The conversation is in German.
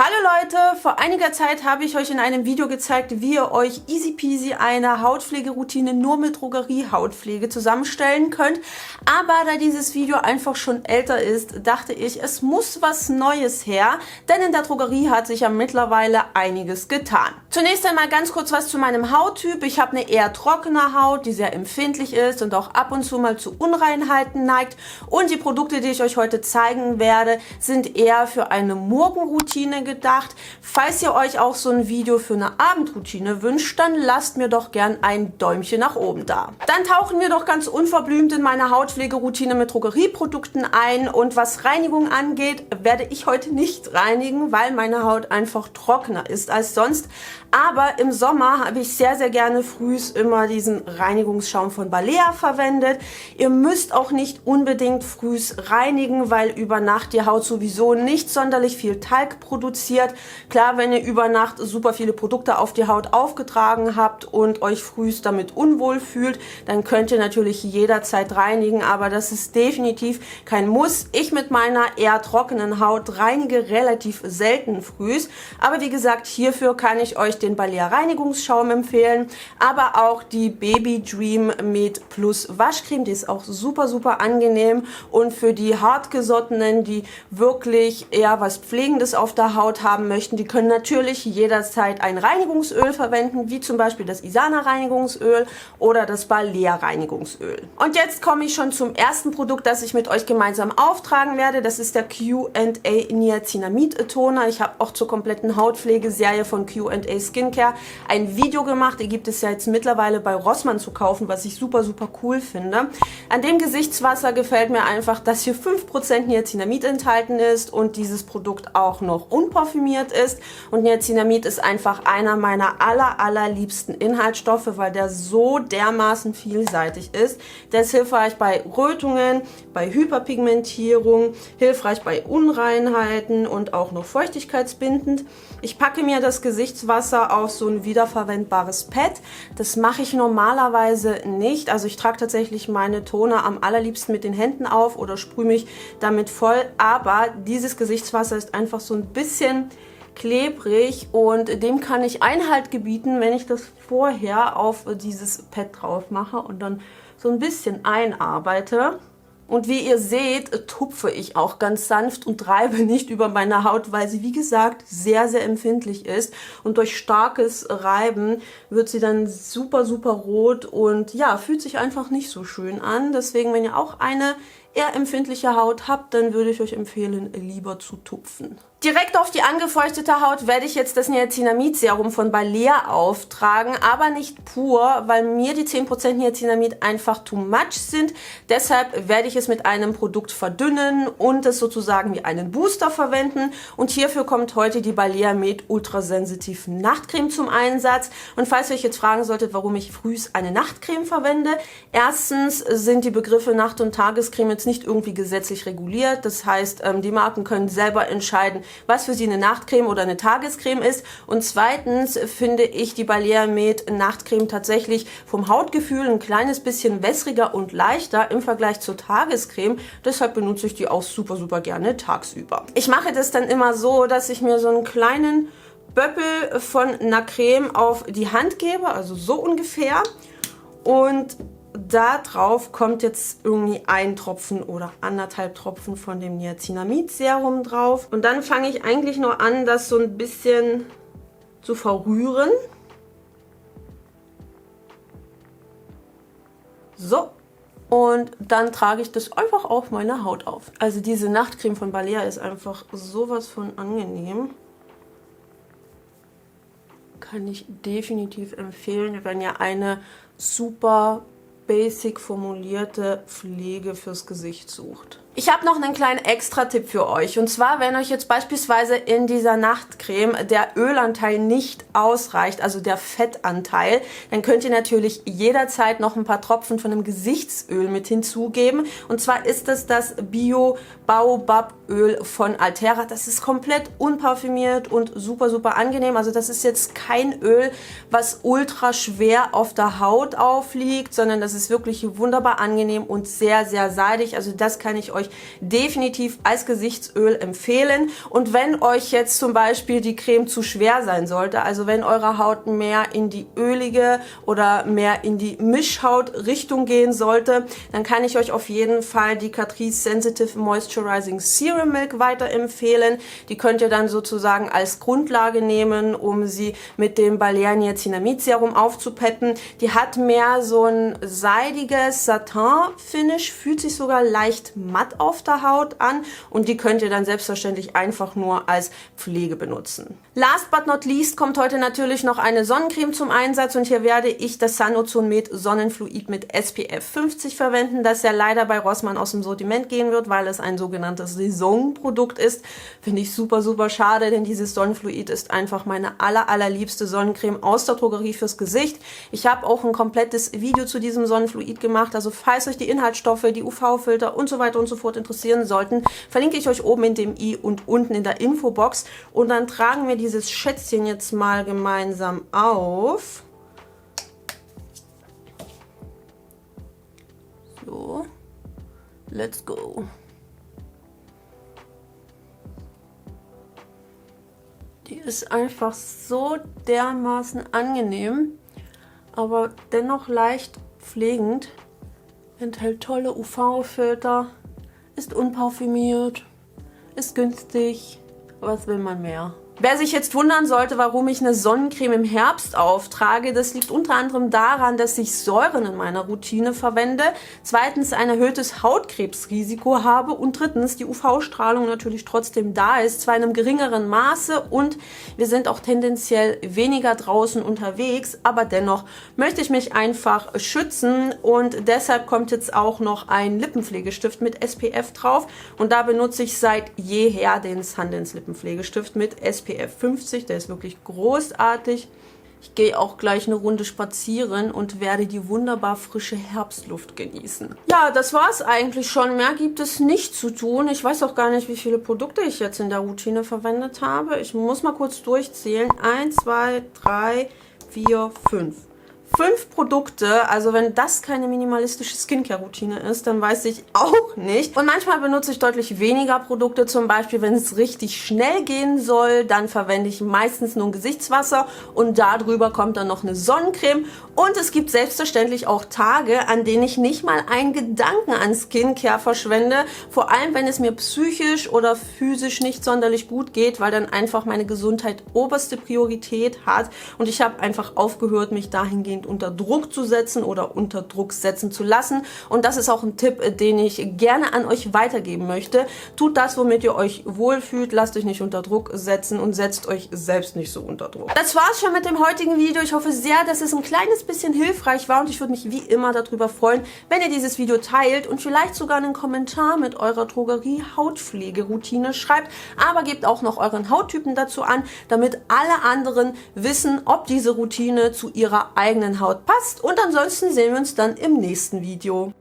Hallo Leute, vor einiger Zeit habe ich euch in einem Video gezeigt, wie ihr euch easy peasy eine Hautpflegeroutine nur mit Drogerie-Hautpflege zusammenstellen könnt. Aber da dieses Video einfach schon älter ist, dachte ich, es muss was Neues her, denn in der Drogerie hat sich ja mittlerweile einiges getan. Zunächst einmal ganz kurz was zu meinem Hauttyp. Ich habe eine eher trockene Haut, die sehr empfindlich ist und auch ab und zu mal zu Unreinheiten neigt. Und die Produkte, die ich euch heute zeigen werde, sind eher für eine Morgenroutine gedacht. Falls ihr euch auch so ein Video für eine Abendroutine wünscht, dann lasst mir doch gern ein Däumchen nach oben da. Dann tauchen wir doch ganz unverblümt in meine Hautpflegeroutine mit Drogerieprodukten ein. Und was Reinigung angeht, werde ich heute nicht reinigen, weil meine Haut einfach trockener ist als sonst. Aber im Sommer habe ich sehr, sehr gerne frühs immer diesen Reinigungsschaum von Balea verwendet. Ihr müsst auch nicht unbedingt frühs reinigen, weil über Nacht die Haut sowieso nicht sonderlich viel Talg produziert. Klar, wenn ihr über Nacht super viele Produkte auf die Haut aufgetragen habt und euch frühs damit unwohl fühlt, dann könnt ihr natürlich jederzeit reinigen, aber das ist definitiv kein Muss. Ich mit meiner eher trockenen Haut reinige relativ selten frühs, aber wie gesagt, hierfür kann ich euch den Balea Reinigungsschaum empfehlen, aber auch die Baby Dream Med Plus Waschcreme, die ist auch super, super angenehm und für die Hartgesottenen, die wirklich eher was Pflegendes auf der Haut haben möchten, die können natürlich jederzeit ein Reinigungsöl verwenden, wie zum Beispiel das Isana Reinigungsöl oder das Balea Reinigungsöl. Und jetzt komme ich schon zum ersten Produkt, das ich mit euch gemeinsam auftragen werde. Das ist der Q&A Niacinamid Toner. Ich habe auch zur kompletten Hautpflegeserie von Q&A Skincare ein Video gemacht. Die gibt es ja jetzt mittlerweile bei Rossmann zu kaufen, was ich super, super cool finde. An dem Gesichtswasser gefällt mir einfach, dass hier 5% Niacinamid enthalten ist und dieses Produkt auch noch unparfümiert ist. Und Niacinamid ist einfach einer meiner allerliebsten Inhaltsstoffe, weil der so dermaßen vielseitig ist. Der ist hilfreich bei Rötungen, bei Hyperpigmentierung, hilfreich bei Unreinheiten und auch noch feuchtigkeitsbindend. Ich packe mir das Gesichtswasser auf so ein wiederverwendbares Pad. Das mache ich normalerweise nicht. Also ich trage tatsächlich meine Toner am allerliebsten mit den Händen auf oder sprühe mich damit voll. Aber dieses Gesichtswasser ist einfach so ein bisschen klebrig und dem kann ich Einhalt gebieten, wenn ich das vorher auf dieses Pad drauf mache und dann so ein bisschen einarbeite. Und wie ihr seht, tupfe ich auch ganz sanft und reibe nicht über meine Haut, weil sie, wie gesagt, sehr, sehr empfindlich ist. Und durch starkes Reiben wird sie dann super, super rot und ja, fühlt sich einfach nicht so schön an. Deswegen, wenn ihr auch eine eher empfindliche Haut habt, dann würde ich euch empfehlen, lieber zu tupfen. Direkt auf die angefeuchtete Haut werde ich jetzt das Niacinamid Serum von Balea auftragen, aber nicht pur, weil mir die 10% Niacinamid einfach too much sind. Deshalb werde ich es mit einem Produkt verdünnen und es sozusagen wie einen Booster verwenden. Und hierfür kommt heute die Balea Med Ultra Sensitive Nachtcreme zum Einsatz. Und falls ihr euch jetzt fragen solltet, warum ich frühs eine Nachtcreme verwende, erstens sind die Begriffe Nacht- und Tagescreme jetzt nicht irgendwie gesetzlich reguliert. Das heißt, die Marken können selber entscheiden, was für sie eine Nachtcreme oder eine Tagescreme ist. Und zweitens finde ich die Balea Med Nachtcreme tatsächlich vom Hautgefühl ein kleines bisschen wässriger und leichter im Vergleich zur Tagescreme. Deshalb benutze ich die auch super, super gerne tagsüber. Ich mache das dann immer so, dass ich mir so einen kleinen Böppel von einer Creme auf die Hand gebe, also so ungefähr. Und da drauf kommt jetzt irgendwie ein Tropfen oder 1,5 Tropfen von dem Niacinamid Serum drauf. Und dann fange ich eigentlich nur an, das so ein bisschen zu verrühren. So. Und dann trage ich das einfach auf meine Haut auf. Also diese Nachtcreme von Balea ist einfach sowas von angenehm. Kann ich definitiv empfehlen, wenn ihr eine super basic formulierte Pflege fürs Gesicht sucht. Ich habe noch einen kleinen Extra-Tipp für euch. Und zwar, wenn euch jetzt beispielsweise in dieser Nachtcreme der Ölanteil nicht ausreicht, also der Fettanteil, dann könnt ihr natürlich jederzeit noch ein paar Tropfen von einem Gesichtsöl mit hinzugeben. Und zwar ist das Bio Baobab Öl von Altera. Das ist komplett unparfümiert und super, super angenehm. Also das ist jetzt kein Öl, was ultra schwer auf der Haut aufliegt, sondern das ist wirklich wunderbar angenehm und sehr, sehr seidig. Also das kann ich euch euch definitiv als Gesichtsöl empfehlen. Und wenn euch jetzt zum Beispiel die Creme zu schwer sein sollte, also wenn eure Haut mehr in die ölige oder mehr in die Mischhaut-Richtung gehen sollte, dann kann ich euch auf jeden Fall die Catrice Sensitive Moisturizing Serum Milk weiterempfehlen. Die könnt ihr dann sozusagen als Grundlage nehmen, um sie mit dem Balea Niacinamid Serum aufzupeppen. Die hat mehr so ein seidiges Satin-Finish, fühlt sich sogar leicht matt auf der Haut an und die könnt ihr dann selbstverständlich einfach nur als Pflege benutzen. Last but not least kommt heute natürlich noch eine Sonnencreme zum Einsatz und hier werde ich das Sanozone Med Sonnenfluid mit SPF 50 verwenden, das ja leider bei Rossmann aus dem Sortiment gehen wird, weil es ein sogenanntes Saisonprodukt ist. Finde ich super, super schade, denn dieses Sonnenfluid ist einfach meine allerliebste Sonnencreme aus der Drogerie fürs Gesicht. Ich habe auch ein komplettes Video zu diesem Sonnenfluid gemacht, also falls euch die Inhaltsstoffe, die UV-Filter und so weiter und so fort interessieren sollten, verlinke ich euch oben in dem i und unten in der Infobox und dann tragen wir dieses Schätzchen jetzt mal gemeinsam auf. So, let's go. Die ist einfach so dermaßen angenehm, aber dennoch leicht pflegend, enthält tolle UV-Filter, ist unparfümiert, ist günstig, was will man mehr? Wer sich jetzt wundern sollte, warum ich eine Sonnencreme im Herbst auftrage, das liegt unter anderem daran, dass ich Säuren in meiner Routine verwende, zweitens ein erhöhtes Hautkrebsrisiko habe und drittens die UV-Strahlung natürlich trotzdem da ist, zwar in einem geringeren Maße und wir sind auch tendenziell weniger draußen unterwegs, aber dennoch möchte ich mich einfach schützen und deshalb kommt jetzt auch noch ein Lippenpflegestift mit SPF drauf und da benutze ich seit jeher den Sundance Lippenpflegestift mit SPF 50, der ist wirklich großartig. Ich gehe auch gleich eine Runde spazieren und werde die wunderbar frische Herbstluft genießen. Ja, das war es eigentlich schon. Mehr gibt es nicht zu tun. Ich weiß auch gar nicht, wie viele Produkte ich jetzt in der Routine verwendet habe. Ich muss mal kurz durchzählen. 1, 2, 3, 4, 5. 5 Produkte, also wenn das keine minimalistische Skincare-Routine ist, dann weiß ich auch nicht. Und manchmal benutze ich deutlich weniger Produkte, zum Beispiel wenn es richtig schnell gehen soll, dann verwende ich meistens nur ein Gesichtswasser und darüber kommt dann noch eine Sonnencreme. Und es gibt selbstverständlich auch Tage, an denen ich nicht mal einen Gedanken an Skincare verschwende, vor allem wenn es mir psychisch oder physisch nicht sonderlich gut geht, weil dann einfach meine Gesundheit oberste Priorität hat und ich habe einfach aufgehört, mich dahingehend unter Druck zu setzen oder unter Druck setzen zu lassen. Und das ist auch ein Tipp, den ich gerne an euch weitergeben möchte. Tut das, womit ihr euch wohlfühlt, lasst euch nicht unter Druck setzen und setzt euch selbst nicht so unter Druck. Das war's schon mit dem heutigen Video. Ich hoffe sehr, dass es ein kleines bisschen hilfreich war und ich würde mich wie immer darüber freuen, wenn ihr dieses Video teilt und vielleicht sogar einen Kommentar mit eurer Drogerie-Hautpflegeroutine schreibt, aber gebt auch noch euren Hauttypen dazu an, damit alle anderen wissen, ob diese Routine zu ihrer eigenen Haut passt und ansonsten sehen wir uns dann im nächsten Video.